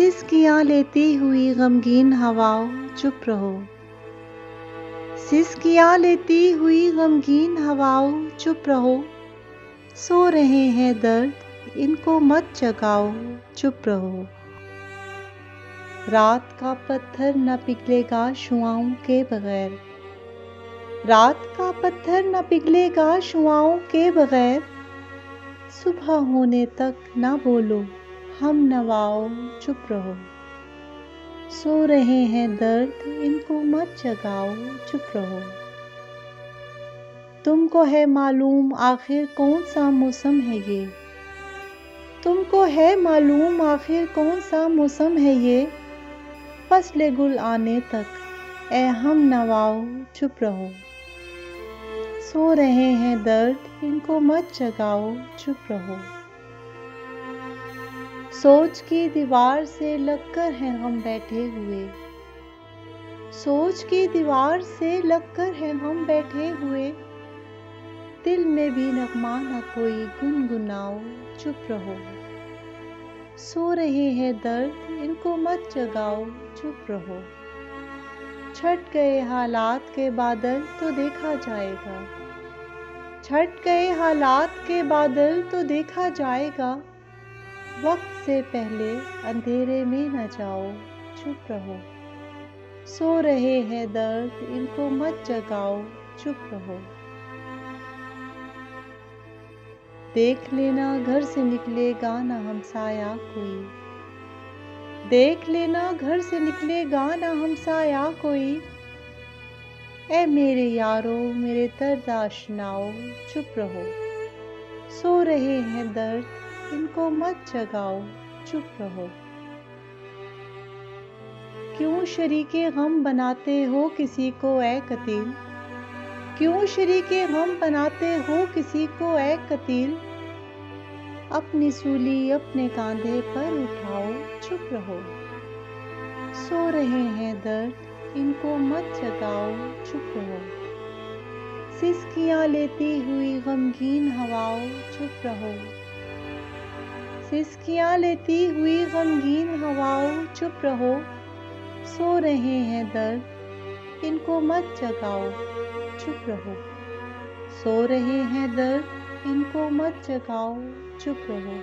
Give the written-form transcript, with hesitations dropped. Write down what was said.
सिसकियाँ लेती हुई गमगीन हवाओं चुप रहो। सिसकियाँ लेती हुई गमगीन हवाओं चुप रहो। सो रहे हैं दर्द इनको मत जगाओ चुप रहो। रात का पत्थर न पिघलेगा शुआओं के बगैर। रात का पत्थर न पिघलेगा शुआओं के बगैर। सुबह होने तक ना बोलो हम नवाओ चुप रहो। सो रहे हैं दर्द इनको मत जगाओ चुप रहो। तुमको है मालूम आखिर कौन सा मौसम है ये। तुमको है मालूम आखिर कौन सा मौसम है ये। फसले गुल आने तक ए हम नवाओ चुप रहो। सो रहे हैं दर्द इनको मत जगाओ चुप रहो। सोच की दीवार से लगकर हैं हम बैठे हुए। सोच की दीवार से लगकर हैं हम बैठे हुए। दिल में भी नगमा न कोई गुनगुनाओ चुप रहो। सो रहे हैं दर्द इनको मत जगाओ चुप रहो। छट गए हालात के बादल तो देखा जाएगा। छट गए हालात के बादल तो देखा जाएगा। वक्त से पहले अंधेरे में न जाओ चुप रहो। सो रहे हैं दर्द इनको मत जगाओ चुप रहो। देख लेना घर से निकलेगा ना हमसाया कोई। देख लेना घर से निकलेगा ना हमसाया कोई। ऐ मेरे यारो मेरे दर्द आशनाओ चुप रहो। सो रहे हैं दर्द इनको मत जगाओ चुप रहो। क्यों शरीके गम बनाते हो किसी को ऐ कतील। क्यों शरीके गम बनाते हो किसी को ऐ कतील। अपनी सूली अपने कांधे पर उठाओ चुप रहो। सो रहे हैं दर्द इनको मत जगाओ चुप रहो। सिसकियाँ लेती हुई गमगीन हवाओं चुप रहो। सिसकियाँ लेती हुई गमगीन हवाओं चुप रहो। सो रहे हैं दर्द इनको मत जगाओ चुप रहो। सो रहे हैं दर्द इनको मत जगाओ चुप रहो।